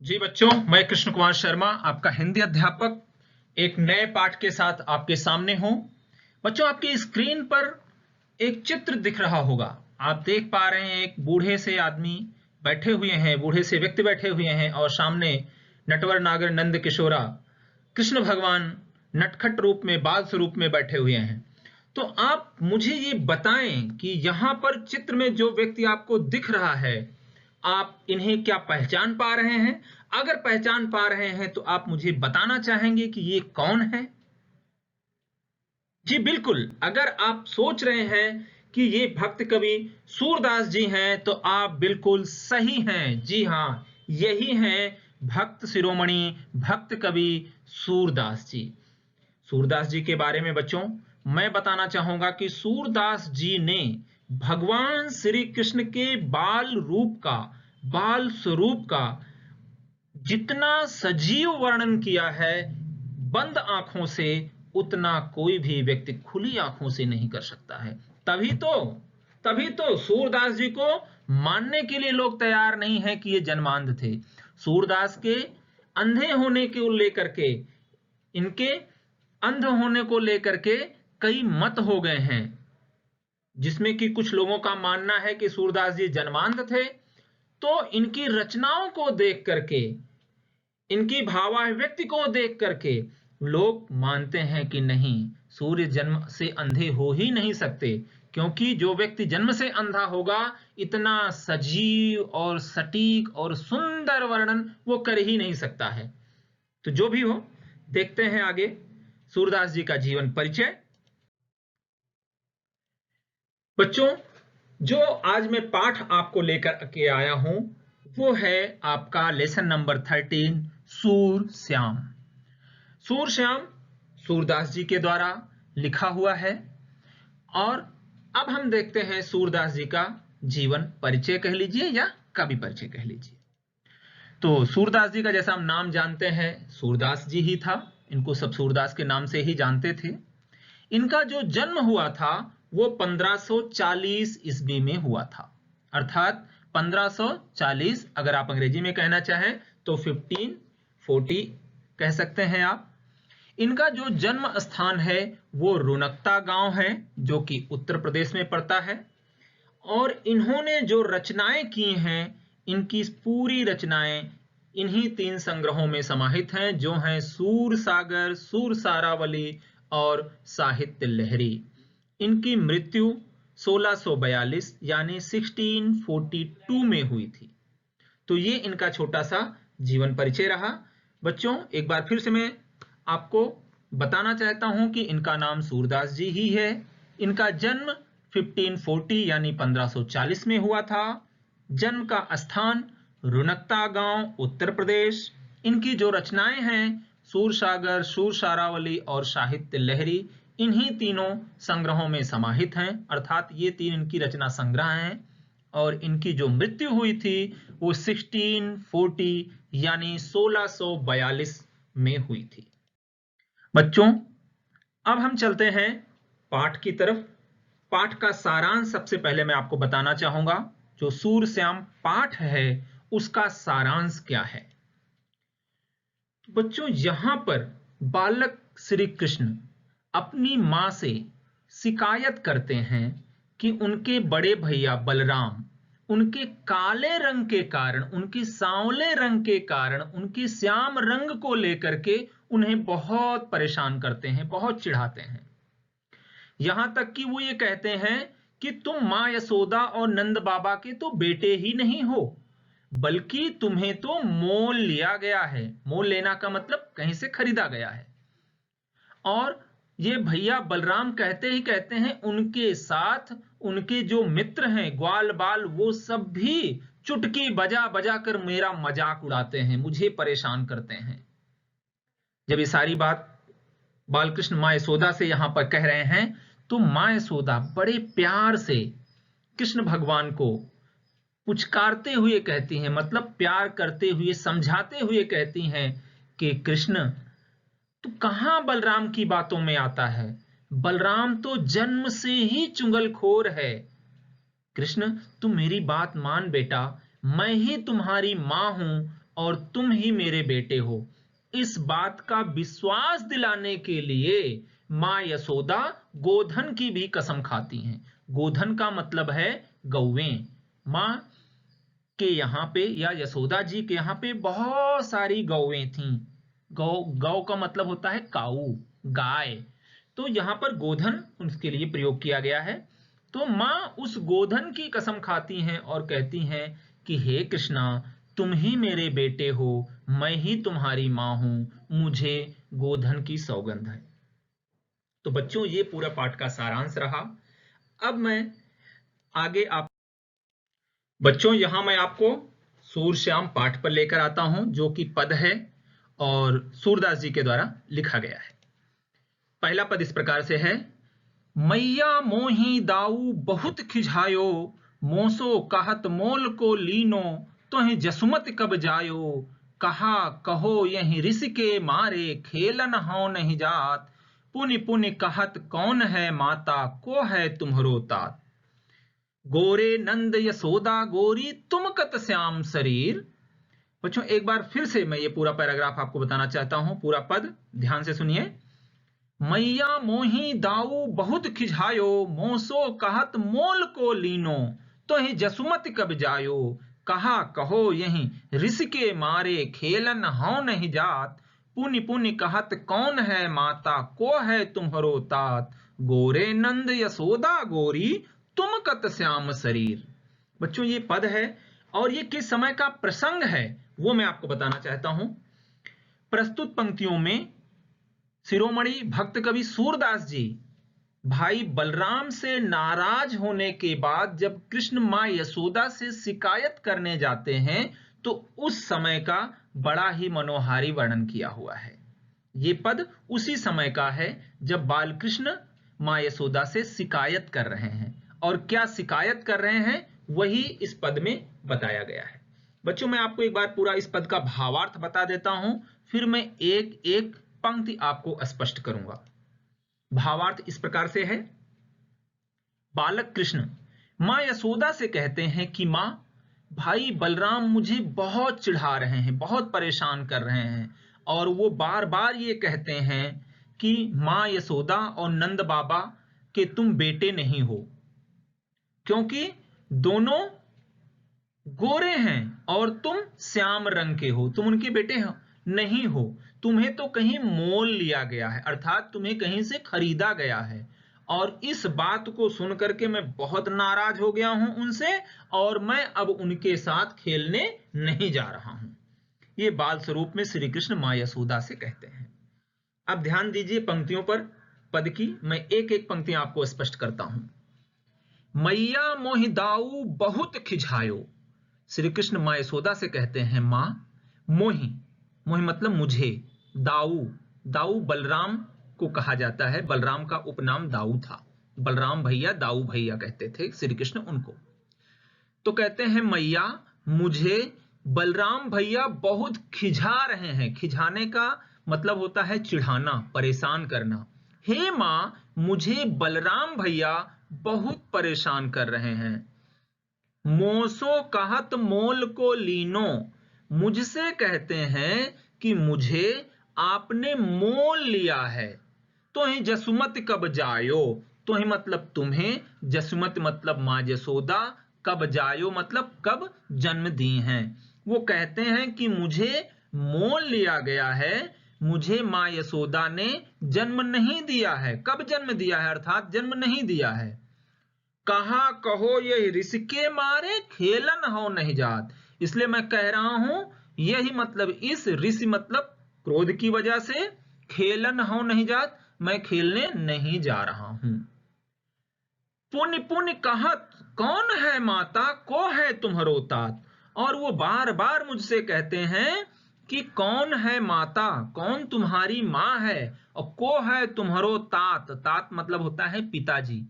जी बच्चों, मैं कृष्ण कुमार शर्मा आपका हिंदी अध्यापक एक नए पाठ के साथ आपके सामने हूं। बच्चों, आपकी स्क्रीन पर एक चित्र दिख रहा होगा। आप देख पा रहे हैं एक बूढ़े से आदमी बैठे हुए हैं, बूढ़े से व्यक्ति बैठे हुए हैं और सामने नटवर नागर नंद किशोरा कृष्ण भगवान नटखट रूप में, बाल स्वरूप में बैठे हुए हैं। तो आप मुझे ये बताएं कि यहाँ पर चित्र में जो व्यक्ति आपको दिख रहा है, आप इन्हें क्या पहचान पा रहे हैं? अगर पहचान पा रहे हैं तो आप मुझे बताना चाहेंगे कि ये कौन है? जी बिल्कुल। अगर आप सोच रहे हैं कि ये भक्त कवि सूरदास जी हैं तो आप बिल्कुल सही हैं। जी हाँ, यही हैं भक्त शिरोमणि, भक्त कवि सूरदास जी। सूरदास जी के बारे में बच्चों मैं बताना चाहूंगा कि सूरदास जी ने भगवान श्री कृष्ण के बाल रूप का, बाल स्वरूप का जितना सजीव वर्णन किया है बंद आंखों से, उतना कोई भी व्यक्ति खुली आंखों से नहीं कर सकता है। तभी तो तभी तो सूरदास जी को मानने के लिए लोग तैयार नहीं है कि ये जन्मांध थे। सूरदास के अंधे होने को लेकर के, इनके अंध होने को लेकर के कई मत हो गए हैं, जिसमें कि कुछ लोगों का मानना है कि सूरदास जी जन्मांध थे। तो इनकी रचनाओं को देख करके, इनकी भावाभिव्यक्ति को देख करके लोग मानते हैं कि नहीं, सूर्य जन्म से अंधे हो ही नहीं सकते, क्योंकि जो व्यक्ति जन्म से अंधा होगा इतना सजीव और सटीक और सुंदर वर्णन वो कर ही नहीं सकता है। तो जो भी हो, देखते हैं आगे सूरदास जी का जीवन परिचय। बच्चों, जो आज मैं पाठ आपको लेकर के आया हूं वो है आपका लेसन नंबर 13, सूर श्याम। सूर श्याम सूरदास जी के द्वारा लिखा हुआ है। और अब हम देखते हैं सूरदास जी का जीवन परिचय कह लीजिए या कवि परिचय कह लीजिए। तो सूरदास जी का जैसा हम नाम जानते हैं, सूरदास जी ही था। इनको सब सूरदास के नाम से ही जानते थे। इनका जो जन्म हुआ था वो 1540 ईस्वी में हुआ था, अर्थात 1540, अगर आप अंग्रेजी में कहना चाहें तो 1540 कह सकते हैं आप। इनका जो जन्म स्थान है वो रुनकता गांव है, जो कि उत्तर प्रदेश में पड़ता है। और इन्होंने जो रचनाएं की हैं, इनकी पूरी रचनाएं इन्हीं 3 संग्रहों में समाहित हैं, जो हैं सूर सागर, सूर सारावली और साहित्य लहरी। इनकी मृत्यु 1642 यानी 1642 में हुई थी। तो ये इनका छोटा सा जीवन परिचय रहा। बच्चों, एक बार फिर से मैं आपको बताना चाहता हूं कि इनका नाम सूरदास जी ही है। इनका जन्म 1540 यानी 1540 में हुआ था। जन्म का स्थान रुनकता गांव, उत्तर प्रदेश। इनकी जो रचनाएं हैं सूर सागर, सूर सारावली और साहित्य लहरी, इन्हीं तीनों संग्रहों में समाहित हैं, अर्थात ये 3 इनकी रचना संग्रह हैं। और इनकी जो मृत्यु हुई थी वो 1640 यानी 1642 में हुई थी। बच्चों, अब हम चलते हैं पाठ की तरफ। पाठ का सारांश सबसे पहले मैं आपको बताना चाहूंगा। जो सूर श्याम पाठ है उसका सारांश क्या है। बच्चों, यहां पर बालक श्री कृष्ण अपनी मां से शिकायत करते हैं कि उनके बड़े भैया बलराम उनके काले रंग के कारण, उनके सांवले रंग के कारण, उनके श्याम रंग को लेकर के उन्हें बहुत परेशान करते हैं, बहुत चिढ़ाते हैं। यहां तक कि वो ये कहते हैं कि तुम मां यशोदा और नंद बाबा के तो बेटे ही नहीं हो, बल्कि तुम्हें तो मोल लिया गया है। मोल लेना का मतलब कहीं से खरीदा गया है। और ये भैया बलराम कहते ही कहते हैं उनके साथ उनके जो मित्र हैं ग्वाल बाल, वो सब भी चुटकी बजा बजा कर मेरा मजाक उड़ाते हैं, मुझे परेशान करते हैं। जब ये सारी बात बालकृष्ण मां यशोदा से यहां पर कह रहे हैं तो मां यशोदा बड़े प्यार से कृष्ण भगवान को पुचकारते हुए कहती हैं, मतलब प्यार करते हुए, समझाते हुए कहती हैं कि कृष्ण, तो कहां बलराम की बातों में आता है? बलराम तो जन्म से ही चुगलखोर है। कृष्ण, तू मेरी बात मान बेटा, मैं ही तुम्हारी मां हूं, और तुम ही मेरे बेटे हो। इस बात का विश्वास दिलाने के लिए माँ यशोदा गोधन की भी कसम खाती हैं। गोधन का मतलब है गौवें। माँ के यहाँ पे या यशोदा जी के यहाँ पे बहुत सारी गौवें थीं। गौ का मतलब होता है काऊ, गाय। तो यहाँ पर गोधन उसके लिए प्रयोग किया गया है। तो माँ उस गोधन की कसम खाती हैं और कहती हैं कि हे कृष्णा, तुम ही मेरे बेटे हो, मैं ही तुम्हारी माँ हूं, मुझे गोधन की सौगंध है। तो बच्चों, ये पूरा पाठ का सारांश रहा। अब मैं आगे बच्चों यहां मैं आपको सूरश्याम पाठ पर लेकर आता हूं, जो कि पद है और सूरदास जी के द्वारा लिखा गया है। पहला पद इस प्रकार से है। मैया मोही दाऊ बहुत खिझायो, मोसो कहत मोल को लीनो, तोहि जसुमत कब जायो, कहा कहो यही ऋष के मारे, खेलन हो नहीं जात, पुनि पुनि कहत कौन है माता, को है तुम्हरो तात, गोरे नंद यशोदा गोरी तुम कत श्याम शरीर। बच्चों एक बार फिर से मैं ये पूरा पैराग्राफ आपको बताना चाहता हूं, पूरा पद ध्यान से सुनिए। मैया मोही दाऊ बहुत खिझायो, मोसो कहत मोल को लीनो, तो ही जसुमत कब जायो, कहा कहो यही ऋष के मारे, खेलन हो नहीं जात, पुनि पुनि कहत कौन है माता, को है तुम्हरो तात, गोरे नंद यशोदा गोरी तुम कत श्याम शरीर। बच्चों ये पद है और ये किस समय का प्रसंग है वो मैं आपको बताना चाहता हूं। प्रस्तुत पंक्तियों में शिरोमणि भक्त कवि सूरदास जी भाई बलराम से नाराज होने के बाद जब कृष्ण मां यशोदा से शिकायत करने जाते हैं तो उस समय का बड़ा ही मनोहारी वर्णन किया हुआ है। ये पद उसी समय का है जब बालकृष्ण मां यशोदा से शिकायत कर रहे हैं, और क्या शिकायत कर रहे हैं वही इस पद में बताया गया है। बच्चों मैं आपको एक बार पूरा इस पद का भावार्थ बता देता हूं, फिर मैं एक एक पंक्ति आपको स्पष्ट करूंगा। भावार्थ इस प्रकार से है। बालक कृष्ण मां यशोदा से कहते हैं कि मां, भाई बलराम मुझे बहुत चिढ़ा रहे हैं, बहुत परेशान कर रहे हैं, और वो बार बार ये कहते हैं कि मां यशोदा और नंद बाबा के तुम बेटे नहीं हो, क्योंकि दोनों गोरे हैं और तुम श्याम रंग के हो, तुम उनके बेटे हो नहीं हो, तुम्हें तो कहीं मोल लिया गया है, अर्थात तुम्हें कहीं से खरीदा गया है। और इस बात को सुनकर के मैं बहुत नाराज हो गया हूं उनसे, और मैं अब उनके साथ खेलने नहीं जा रहा हूं। ये बाल स्वरूप में श्री कृष्ण मां यशोदा से कहते हैं। अब ध्यान दीजिए पंक्तियों पर, पद की मैं एक एक पंक्ति आपको स्पष्ट करता हूं। मैया मोहि दाऊ बहुत खिझायो, श्री कृष्ण मां यशोदा से कहते हैं मां, मोहि, मोहि मतलब मुझे, दाऊ, दाऊ बलराम को कहा जाता है, बलराम का उपनाम दाऊ था, बलराम भैया दाऊ भैया कहते थे श्री कृष्ण उनको। तो कहते हैं मैया मुझे बलराम भैया बहुत खिझा रहे हैं, खिझाने का मतलब होता है चिढ़ाना, परेशान करना। हे मां मुझे बलराम भैया बहुत परेशान कर रहे हैं। मोसो कहत मोल को लीनो, मुझसे कहते हैं कि मुझे आपने मोल लिया है। तो ही जसुमत कब जायो, तो ही मतलब तुम्हें, जसुमत मतलब मां यशोदा, कब जायो मतलब कब जन्म दी हैं। वो कहते हैं कि मुझे मोल लिया गया है, मुझे मां यशोदा ने जन्म नहीं दिया है। कब जन्म दिया है, अर्थात जन्म नहीं दिया है। कहा कहो ये ऋषि के मारे, खेलन हो नहीं जात, इसलिए मैं कह रहा हूं, यही मतलब इस ऋषि मतलब क्रोध की वजह से, खेलन हो नहीं जात मैं खेलने नहीं जा रहा हूं। पुण्य पुण्य कहत कौन है माता, को है तुम्हरो तात, और वो बार बार मुझसे कहते हैं कि कौन है माता, कौन तुम्हारी मां है, और को है तुम्हरो तात, तात मतलब होता है पिताजी,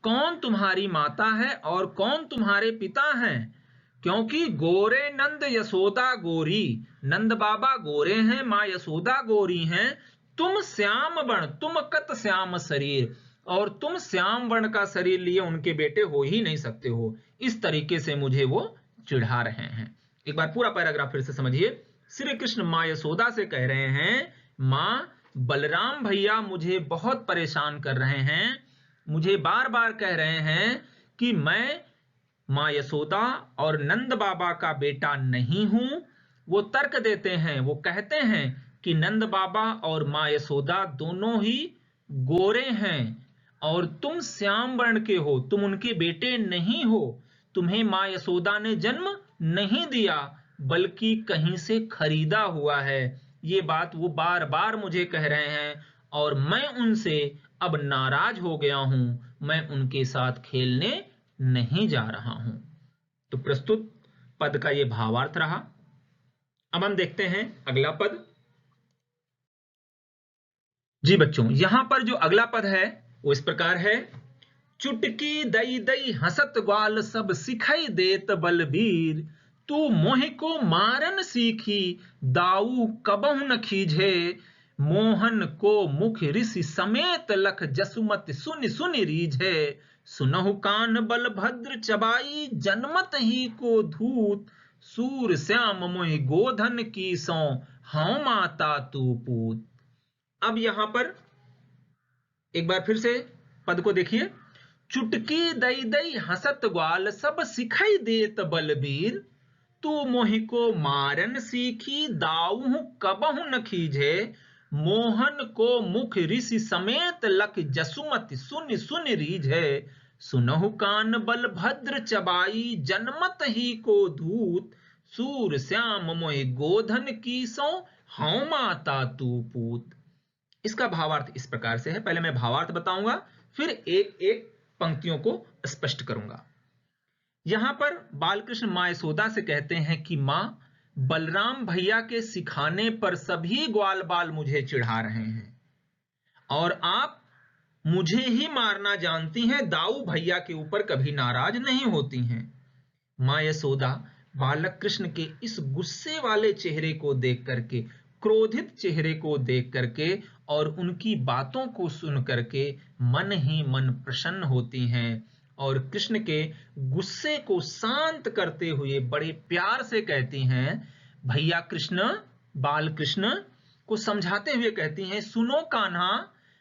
कौन तुम्हारी माता है और कौन तुम्हारे पिता हैं, क्योंकि गोरे नंद यशोदा गोरी, नंद बाबा गोरे हैं, मां यशोदा गोरी हैं, तुम श्याम वर्ण, तुम कत श्याम शरीर, और तुम श्याम वर्ण का शरीर लिए उनके बेटे हो ही नहीं सकते हो। इस तरीके से मुझे वो चिढ़ा रहे हैं। एक बार पूरा पैराग्राफ फिर से समझिए। श्री कृष्ण माँ यशोदा से कह रहे हैं, माँ बलराम भैया मुझे बहुत परेशान कर रहे हैं, मुझे बार बार कह रहे हैं कि मैं माँ यशोदा और नंद बाबा का बेटा नहीं हूं। वो तर्क देते हैं, वो कहते हैं कि नंद बाबा और माँ यशोदा दोनों ही गोरे हैं और तुम श्याम वर्ण के हो, तुम उनके बेटे नहीं हो, तुम्हें माँ यशोदा ने जन्म नहीं दिया बल्कि कहीं से खरीदा हुआ है। ये बात वो बार बार मुझे कह रहे हैं और मैं उनसे अब नाराज हो गया हूं, मैं उनके साथ खेलने नहीं जा रहा हूं। तो प्रस्तुत पद का यह भावार्थ रहा। अब हम देखते हैं अगला पद। जी बच्चों, यहां पर जो अगला पद है वो इस प्रकार है, चुटकी दई दई हसत ग्वाल सब सिखाई देत बलबीर, तू मोहि को मारन सीखी दाऊ कबहु न खीझे, मोहन को मुख ऋषि समेत लख जसुमत सुनि सुनि रीझे, सुनहु कान बलभद्र चबाई जनमत ही को धूत, सूर श्याम मोहि गोधन की सौ हाँ माता तू पूत। अब यहां पर एक बार फिर से पद को देखिए, चुटकी दई दई हसत ग्वाल सब सिखाई देत बलबीर, तू मोहि को मारन सीखी दाऊ कबहु न खीझे, मोहन को मुख ऋषि समेत लख जसुमत सुनि सुनि रीझे, सुनहु कान बलभद्र चबाई जनमत ही को धूत, सूर श्याम मोहि गोधन की सौ हाँ माता तू पूत। इसका भावार्थ इस प्रकार से है। पहले मैं भावार्थ बताऊंगा, फिर एक एक पंक्तियों को स्पष्ट करूंगा। यहां पर बालकृष्ण माँ यशोदा से कहते हैं कि मां, बलराम भैया के सिखाने पर सभी ग्वाल बाल मुझे चिढ़ा रहे हैं और आप मुझे ही मारना जानती हैं, दाऊ भैया के ऊपर कभी नाराज नहीं होती हैं। माँ यशोदा बालक कृष्ण के इस गुस्से वाले चेहरे को देख करके, क्रोधित चेहरे को देख करके और उनकी बातों को सुन करके मन ही मन प्रसन्न होती हैं और कृष्ण के गुस्से को शांत करते हुए बड़े प्यार से कहती हैं, भैया कृष्ण, बाल कृष्ण को समझाते हुए कहती हैं, सुनो कान्हा,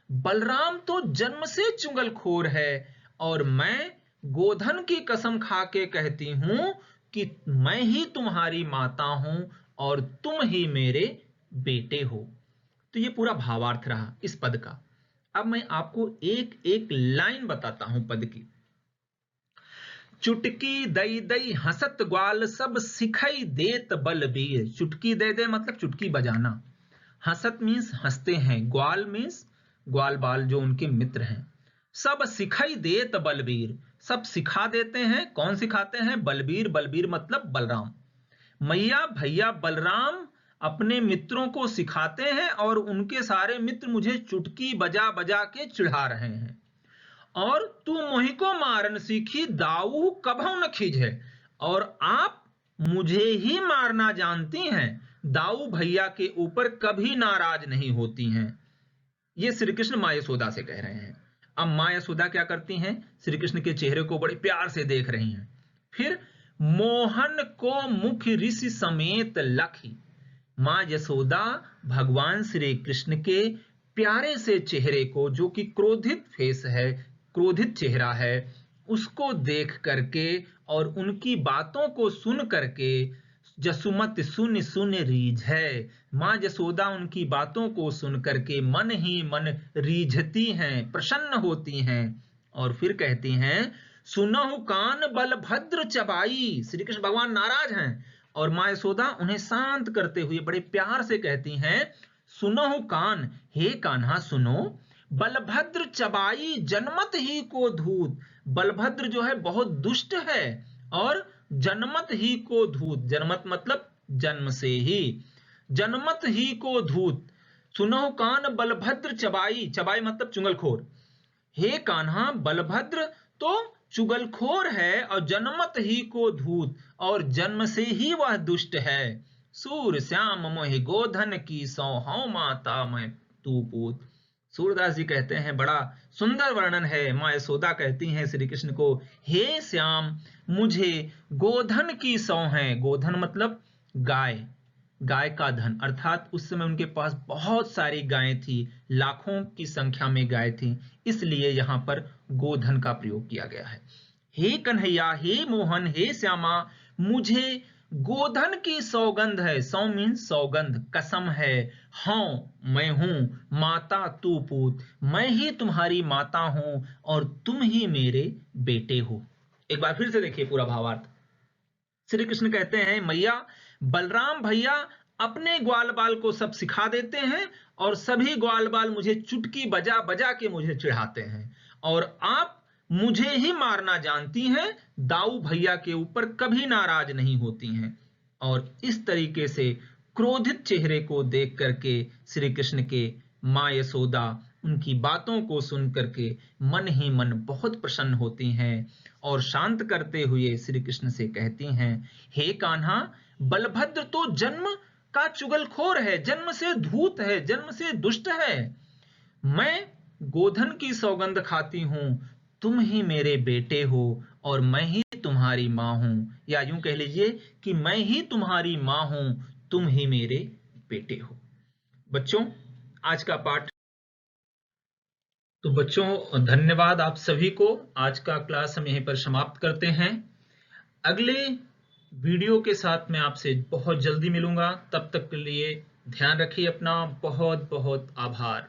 बलराम तो जन्म से चुगलखोर है और मैं गोधन की कसम खा के कहती हूं कि मैं ही तुम्हारी माता हूं और तुम ही मेरे बेटे हो। तो ये पूरा भावार्थ रहा इस पद का। अब मैं आपको एक एक लाइन बताता हूं पद की। चुटकी दई दई हसत ग्वाल सब सिखाई देत बलबीर, चुटकी दे दे मतलब चुटकी बजाना, हसत मीन्स हंसते हैं, ग्वाल मीन्स ग्वाल बाल जो उनके मित्र हैं, सब सिखाई देत बलबीर, सब सिखा देते हैं। कौन सिखाते हैं? बलबीर, बलबीर मतलब बलराम। मैया भैया बलराम अपने मित्रों को सिखाते हैं और उनके सारे मित्र मुझे चुटकी बजा बजा के चिढ़ा रहे हैं। और तू मोहि को मारन सीखी दाऊ कबहु न खीझे, और आप मुझे ही मारना जानती हैं, दाऊ भैया के ऊपर कभी नाराज नहीं होती हैं। ये श्री कृष्ण माँ यशोदा से कह रहे हैं। अब माँ यशोदा क्या करती हैं? श्री कृष्ण के चेहरे को बड़े प्यार से देख रही हैं। फिर मोहन को मुख ऋषि समेत लखी, माँ यशोदा भगवान श्री कृष्ण के प्यारे से चेहरे को, जो कि क्रोधित फेस है, क्रोधित चेहरा है, उसको देख करके और उनकी बातों को सुन करके जसुमत सुन सुन रीझै, माँ यशोदा उनकी बातों को सुन करके मन ही मन रीझती हैं, प्रसन्न होती हैं। और फिर कहती हैं, सुनहु कान बलभद्र चबाई, श्री कृष्ण भगवान नाराज हैं और माँ यशोदा उन्हें शांत करते हुए बड़े प्यार से कहती हैं, सुनहु कान, हे कान्हा सुनो, बलभद्र चबाई जनमत ही को धूत, बलभद्र जो है बहुत दुष्ट है और जनमत ही को धूत, जनमत मतलब जन्म से ही, जनमत ही को धूत, सुनहु कान बलभद्र चबाई, चबाई मतलब चुगलखोर, हे कान्हा बलभद्र तो चुगलखोर है और जनमत ही को धूत, और जन्म से ही वह दुष्ट है। सूर श्याम मोहि गोधन की सौ हाँ माता मैं तू पूत, सूरदास जी कहते हैं बड़ा सुंदर वर्णन है। माँ यशोदा कहती हैं श्री कृष्ण को, हे श्याम मुझे गोधन की सौ है। गोधन मतलब गाय, गाय का धन, अर्थात उस समय उनके पास बहुत सारी गायें थी, लाखों की संख्या में गाय थी, इसलिए यहाँ पर गोधन का प्रयोग किया गया है। हे कन्हैया, हे मोहन, हे श्यामा, मुझे गोधन की सौगंध है। सौ मीन्स सौगंध, कसम है। हाँ मैं हूं माता तू पूत, मैं ही तुम्हारी माता हूं और तुम ही मेरे बेटे हो। एक बार फिर से देखिए पूरा भावार्थ। श्री कृष्ण कहते हैं, मैया बलराम भैया अपने ग्वाल बाल को सब सिखा देते हैं और सभी ग्वाल बाल मुझे चुटकी बजा बजा के मुझे चिढ़ाते हैं, और आप मुझे ही मारना जानती हैं, दाऊ भैया के ऊपर कभी नाराज नहीं होती हैं। और इस तरीके से क्रोधित चेहरे को देख करके श्री कृष्ण के माँ यशोदा उनकी बातों को सुन करके मन ही मन बहुत प्रसन्न होती हैं और शांत करते हुए श्री कृष्ण से कहती हैं, हे कान्हा, बलभद्र तो जन्म का चुगलखोर है, जन्म से धूर्त है, जन्म से दुष्ट है। मैं गोधन की सौगंध खाती हूं, तुम ही मेरे बेटे हो और मैं ही तुम्हारी माँ हूं, या यूं कह लीजिए कि मैं ही तुम्हारी माँ हूं, तुम ही मेरे बेटे हो। बच्चों, आज का पाठ तो बच्चों धन्यवाद आप सभी को। आज का क्लास हम यहीं पर समाप्त करते हैं। अगले वीडियो के साथ मैं आपसे बहुत जल्दी मिलूंगा। तब तक के लिए ध्यान रखिए अपना। बहुत बहुत आभार।